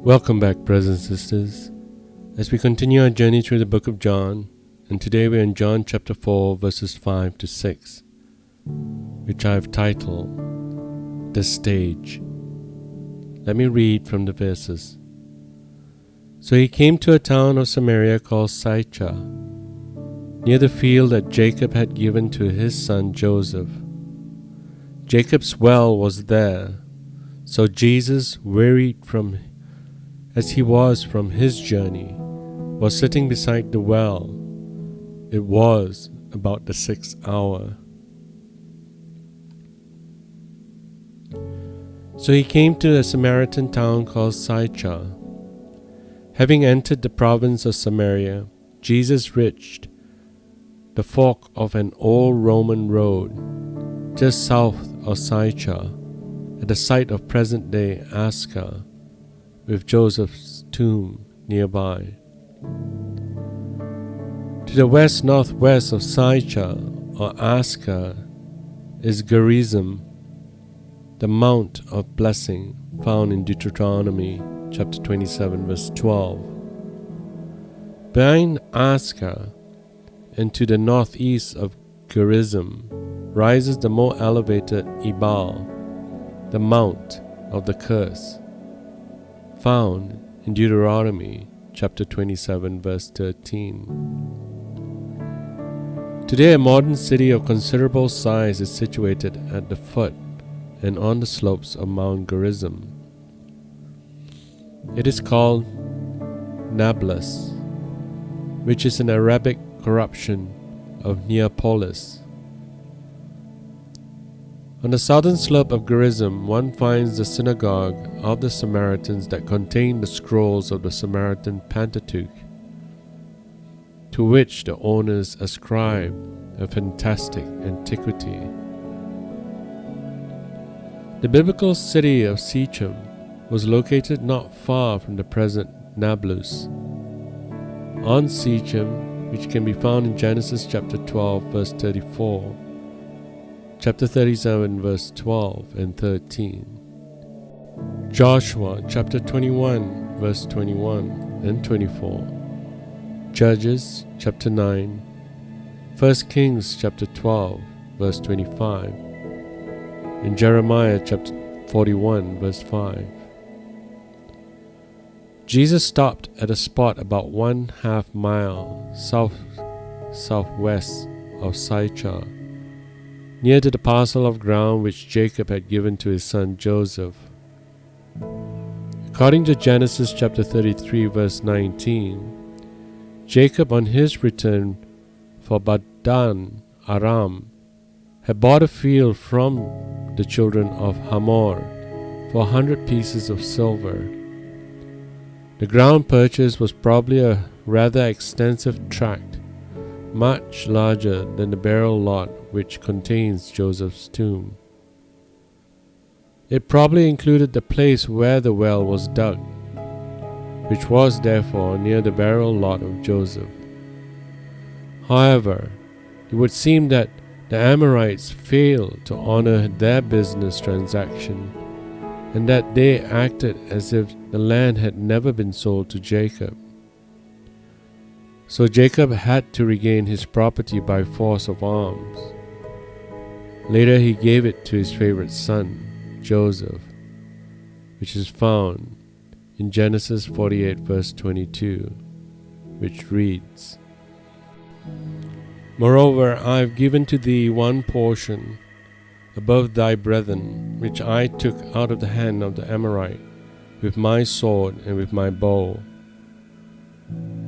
Welcome back, brothers and sisters, as we continue our journey through the book of John, and today we're in John chapter 4, verses 5 to 6, which I have titled, The Stage. Let me read from the verses. So he came to a town of Samaria called Sychar, near the field that Jacob had given to his son Joseph. Jacob's well was there, so Jesus, wearied as he was from his journey, was sitting beside the well. It was about the 6th hour. So he came to a Samaritan town called Sychar. Having entered the province of Samaria, Jesus reached the fork of an old Roman road just south of Sychar, at the site of present-day Ascah, with Joseph's tomb nearby. To the west-northwest of Sychar, or Ascah, is Gerizim, the Mount of Blessing found in Deuteronomy chapter 27, verse 12. Behind Ascah, and to the northeast of Gerizim, rises the more elevated Ebal, the Mount of the Curse, found in Deuteronomy chapter 27, verse 13. Today, a modern city of considerable size is situated at the foot and on the slopes of Mount Gerizim. It is called Nablus, which is an Arabic corruption of Neapolis. On the southern slope of Gerizim, one finds the synagogue of the Samaritans that contain the scrolls of the Samaritan Pentateuch, to which the owners ascribe a fantastic antiquity. The biblical city of Shechem was located not far from the present Nablus. On Shechem, which can be found in Genesis chapter 12, verse 34, chapter 37, verse 12 and 13. Joshua chapter 21, verse 21 and 24. Judges chapter 9. 1 Kings chapter 12, verse 25. And Jeremiah chapter 41, verse 5. Jesus stopped at a spot about 1/2 mile southwest of Sychar, near to the parcel of ground which Jacob had given to his son Joseph. According to Genesis chapter 33, verse 19, Jacob, on his return for Paddan Aram, had bought a field from the children of Hamor for 100 pieces of silver. The ground purchase was probably a rather extensive tract, much larger than the burial lot which contains Joseph's tomb. It probably included the place where the well was dug, which was therefore near the burial lot of Joseph. However, it would seem that the Amorites failed to honor their business transaction, and that they acted as if the land had never been sold to Jacob. So Jacob had to regain his property by force of arms. Later he gave it to his favorite son, Joseph, which is found in Genesis 48, verse 22, which reads, Moreover, I have given to thee one portion above thy brethren, which I took out of the hand of the Amorite, with my sword and with my bow.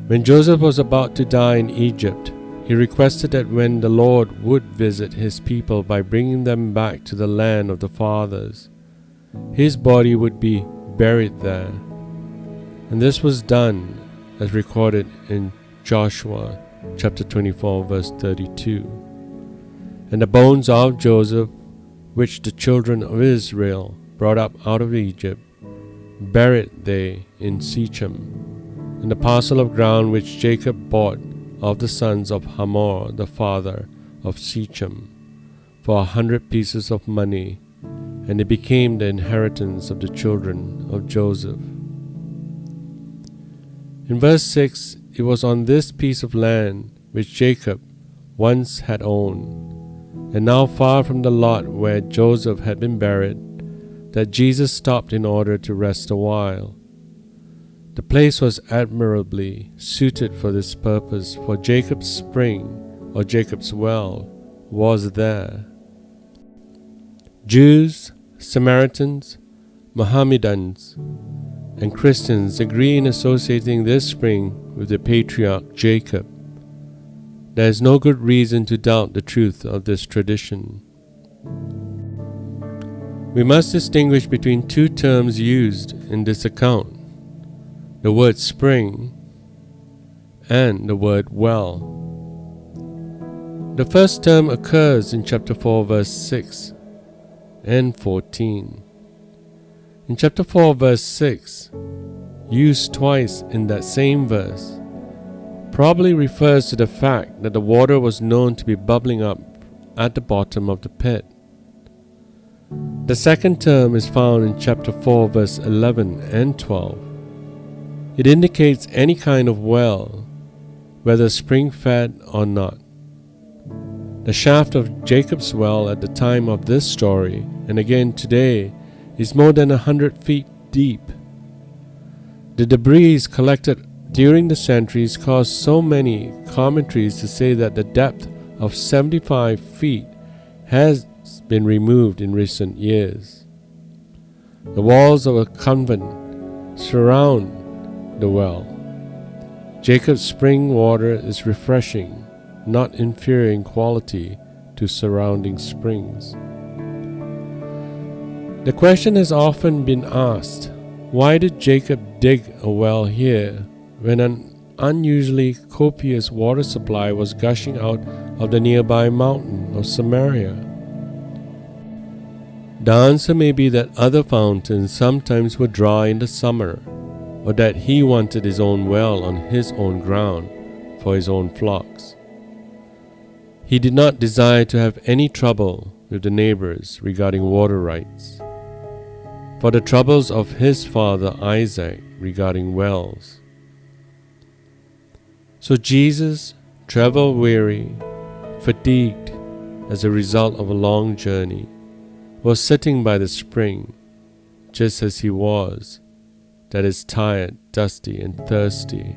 When Joseph was about to die in Egypt, he requested that when the Lord would visit his people by bringing them back to the land of the fathers, his body would be buried there. And this was done as recorded in Joshua chapter 24, verse 32. And the bones of Joseph, which the children of Israel brought up out of Egypt, buried they in Shechem, in the parcel of ground which Jacob bought of the sons of Hamor, the father of Shechem, for 100 pieces of money, and it became the inheritance of the children of Joseph. In verse 6, it was on this piece of land which Jacob once had owned, and now far from the lot where Joseph had been buried, that Jesus stopped in order to rest a while. The place was admirably suited for this purpose, for Jacob's spring, or Jacob's well, was there. Jews, Samaritans, Mohammedans, and Christians agree in associating this spring with the patriarch Jacob. There is no good reason to doubt the truth of this tradition. We must distinguish between two terms used in this account: the word spring and the word well. The first term occurs in chapter 4 verse 6 and 14. In chapter 4 verse 6, used twice in that same verse, probably refers to the fact that the water was known to be bubbling up at the bottom of the pit. The second term is found in chapter 4 verse 11 and 12. It indicates any kind of well, whether spring-fed or not. The shaft of Jacob's well at the time of this story, and again today, is more than 100 feet deep. The debris collected during the centuries caused so many commentaries to say that the depth of 75 feet has been removed in recent years. The walls of a convent surround the well. Jacob's spring water is refreshing, not inferior in quality to surrounding springs. The question has often been asked, why did Jacob dig a well here when an unusually copious water supply was gushing out of the nearby mountain of Samaria? The answer may be that other fountains sometimes were dry in the summer, or that he wanted his own well on his own ground for his own flocks. He did not desire to have any trouble with the neighbors regarding water rights, for the troubles of his father Isaac regarding wells. So Jesus, travel-weary, fatigued as a result of a long journey, was sitting by the spring, just as he was, that is tired, dusty, and thirsty.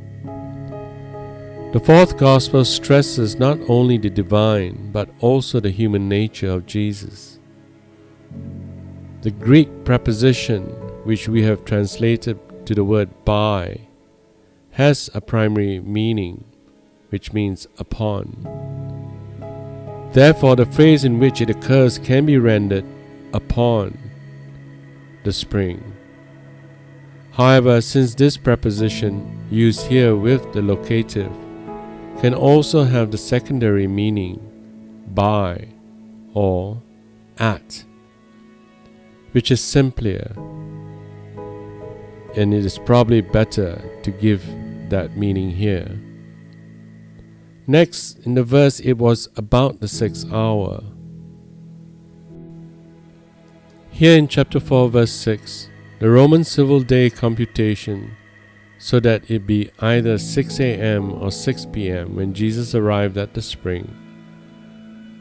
The fourth gospel stresses not only the divine, but also the human nature of Jesus. The Greek preposition, which we have translated to the word by, has a primary meaning, which means upon. Therefore, the phrase in which it occurs can be rendered upon the spring. However, since this preposition, used here with the locative, can also have the secondary meaning by or at, which is simpler, and it is probably better to give that meaning here. Next, in the verse, it was about the 6th hour. Here in chapter 4 verse 6, the Roman civil day computation, so that it be either 6 a.m. or 6 p.m. when Jesus arrived at the spring,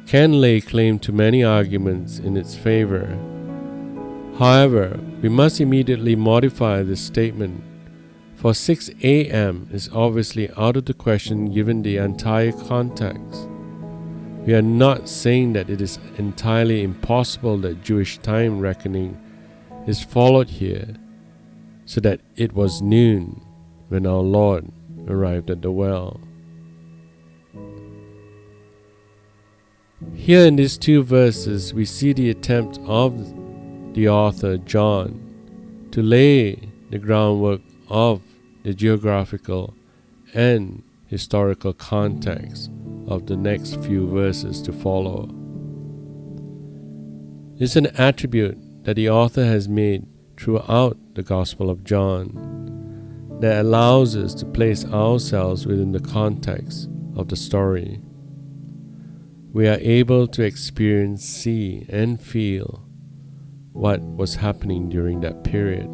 can lay claim to many arguments in its favor. However, we must immediately modify this statement, for 6 a.m. is obviously out of the question given the entire context. We are not saying that it is entirely impossible that Jewish time reckoning is followed here, so that it was noon when our Lord arrived at the well. Here in these two verses, we see the attempt of the author John to lay the groundwork of the geographical and historical context of the next few verses to follow. It's an attribute that the author has made throughout the Gospel of John that allows us to place ourselves within the context of the story. We are able to experience, see, and feel what was happening during that period.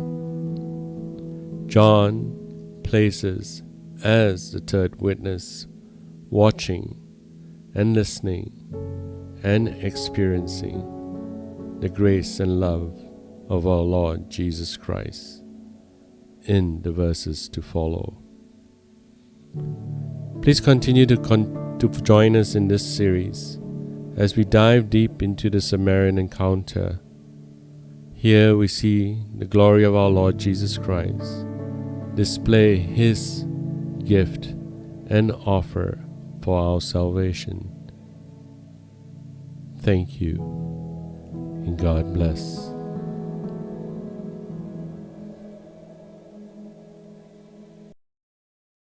John places as the third witness, watching and listening and experiencing the grace and love of our Lord Jesus Christ in the verses to follow. Please continue to join us in this series as we dive deep into the Samarian encounter. Here we see the glory of our Lord Jesus Christ display His gift and offer for our salvation. Thank you, and God bless.